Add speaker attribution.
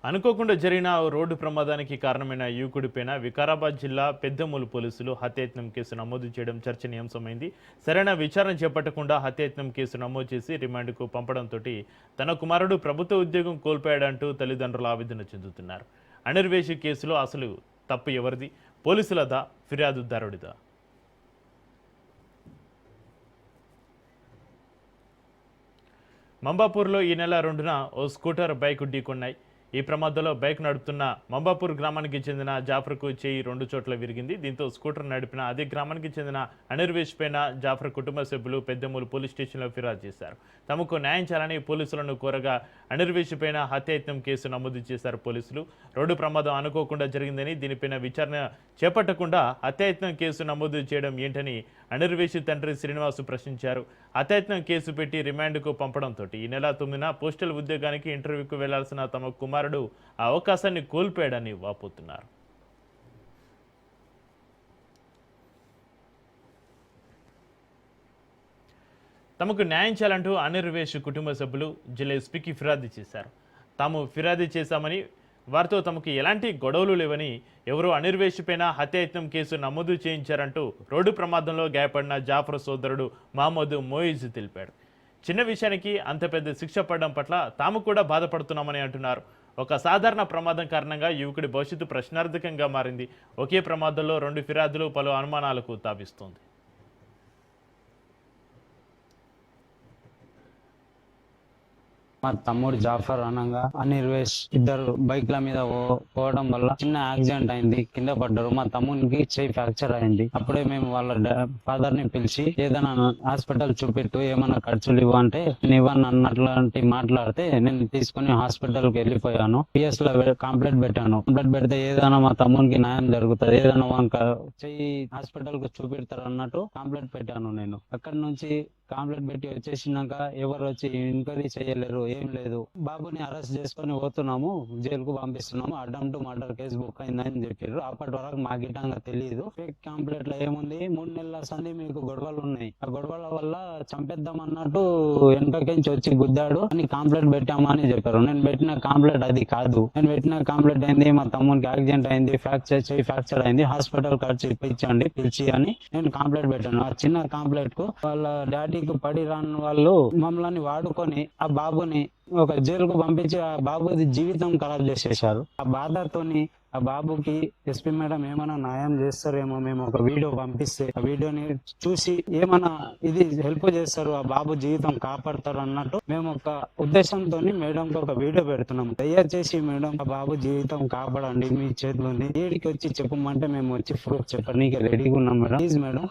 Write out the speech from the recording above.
Speaker 1: అనుకోకుండా జరిగిన ఓ రోడ్డు ప్రమాదానికి కారణమైన యువకుడిపైన వికారాబాద్ జిల్లా పెద్దమూలు పోలీసులు హత్యాయత్నం కేసు నమోదు చేయడం చర్చనీయాంశమైంది. సరైన విచారణ చేపట్టకుండా హత్యాయత్నం కేసు నమోదు చేసి రిమాండ్కు పంపడంతో తన కుమారుడు ప్రభుత్వ ఉద్యోగం కోల్పోయాడంటూ తల్లిదండ్రులు ఆవేదన చెందుతున్నారు. అనిర్వేషి కేసులో అసలు తప్పు ఎవరిది? పోలీసులదా, ఫిర్యాదుదారుడిదా? మంబాపూర్లో ఈ నెల 2న ఓ స్కూటర్ బైక్ ఢీకొన్నాయి. ఈ ప్రమాదంలో బైక్ నడుపుతున్న మంబాపూర్ గ్రామానికి చెందిన జాఫర్కు చేయి 2 చోట్ల విరిగింది. దీంతో స్కూటర్ నడిపిన అదే గ్రామానికి చెందిన అనిర్వేష్ పైన జాఫర్ కుటుంబ సభ్యులు పెద్దమూలు పోలీస్ స్టేషన్లో ఫిర్యాదు చేశారు. తమకు న్యాయం చేయాలని పోలీసులను కోరగా అనిర్వేష్ పైన హత్యాయత్నం కేసు నమోదు చేశారు పోలీసులు. రోడ్డు ప్రమాదం అనుకోకుండా జరిగిందని, దీనిపైన విచారణ చేపట్టకుండా హత్యాయత్నం కేసు నమోదు చేయడం ఏంటని అనిర్వేష్ తండ్రి శ్రీనివాసు ప్రశ్నించారు. హత్యాయత్నం కేసు పెట్టి రిమాండ్కు పంపడంతో ఈ నెల 9న పోస్టల్ ఉద్యోగానికి ఇంటర్వ్యూకు వెళ్లాల్సిన తమ కుమారుడు ఆ అవకాశాన్ని కోల్పోయాడని వాపోతున్నారు. తమకు న్యాయం చేయాలంటూ అనిర్వేష్ కుటుంబ సభ్యులు జిల్లా ఎస్పీకి ఫిర్యాదు చేశారు. తాము ఫిర్యాదు చేశామని, వారితో తమకు ఎలాంటి గొడవలు లేవని, ఎవరో అనిర్వేష్ పైన హత్యాయత్నం కేసు నమోదు చేయించారంటూ రోడ్డు ప్రమాదంలో గాయపడిన జాఫర్ సోదరుడు మహమ్మద్ మోయిజ్ తెలిపాడు. చిన్న విషయానికి అంత పెద్ద శిక్ష పడడం పట్ల తాము కూడా బాధపడుతున్నామని అంటున్నారు. ఒక సాధారణ ప్రమాదం కారణంగా యువకుడి భవిష్యత్తు ప్రశ్నార్థకంగా మారింది. ఒకే ప్రమాదంలో 2 ఫిర్యాదులు పలు అనుమానాలకు తావిస్తోంది.
Speaker 2: మా తమ్ముడు జాఫర్ అనగా అనిర్వేష్ ఇద్దరు బైక్ల మీద పోవడం వల్ల చిన్న యాక్సిడెంట్ అయింది, కింద పడ్డారు. మా తమ్మునికి చేయి ఫ్రాక్చర్ అయింది. అప్పుడే మేము వాళ్ళ ఫాదర్ ని పిలిచి ఏదైనా హాస్పిటల్ చూపెట్టు, ఏమైనా ఖర్చులు ఇవ్వ అంటే నేను ఇవ్వను అన్నట్లాంటి మాట్లాడితే నేను తీసుకుని హాస్పిటల్ కి వెళ్ళిపోయాను. పిఎస్ లో కంప్లైంట్ పెట్టాను. కంప్లైంట్ పెడితే ఏదైనా మా తమ్మునికి న్యాయం జరుగుతుంది, ఏదైనా చెయ్యి హాస్పిటల్ కు చూపెడతారు అన్నట్టు కంప్లైంట్ పెట్టాను. నేను అక్కడి నుంచి కంప్లైంట్ పెట్టి వచ్చేసినాక ఎవరు వచ్చి ఎంక్వైరీ చేయలేరు, ఏం లేదు. బాబుని అరెస్ట్ చేసుకొని పోతున్నాము, జైలుకు పంపిస్తున్నాము, అటెంప్ట్ మర్డర్ కేసు బుక్ అయిందని చెప్పారు. అప్పటి వరకు మాకు గిట్టంగా తెలియదు. ఫేక్ కంప్లైంట్ లో ఏముంది, 3 నెలల సంది మీకు గొడవలు ఉన్నాయి, ఆ గొడవల వల్ల చంపేద్దాం అన్నట్టు వెనకకించి వచ్చి గుద్దాడు అని కంప్లైంట్ పెట్టామా అని చెప్పారు. నేను పెట్టిన కంప్లైంట్ అది కాదు. నేను పెట్టిన కంప్లైంట్ అయింది, మా తమ్మునికి యాక్సిడెంట్ అయింది, చేయి ఫ్రాక్చర్ అయింది, హాస్పిటల్ ఖర్చు ఇప్పించండి పిలిచి అని నేను కంప్లైంట్ పెట్టాను. ఆ చిన్న కంప్లైంట్ కు వాళ్ళ డాడీకి పడి రాని వాళ్ళు మమ్మల్ని వాడుకొని ఆ బాబుని ఒక జైలుకు పంపించి ఆ బాబుది జీవితం ఖరాబ్ చేసేసారు. ఆ బాధతోని ఆ బాబుకి ఎస్పీ మేడం ఏమైనా న్యాయం చేస్తారేమో, మేము ఒక వీడియో పంపిస్తే ఆ వీడియోని చూసి ఏమైనా ఇది హెల్ప్ చేస్తారు, ఆ బాబు జీవితం కాపాడతారు అన్నట్టు మేము ఒక ఉద్దేశంతో మేడంకి ఒక వీడియో పెడుతున్నాం. దయచేసి మేడం ఆ బాబు జీవితం కాపాడండి, మీ చేతిలో ఉంది, ఏడికి వచ్చి చెప్పమంటే మేము వచ్చి ప్రూఫ్ చెప్పడానికి రెడీగా ఉన్నాం మేడం, ప్లీజ్ మేడం.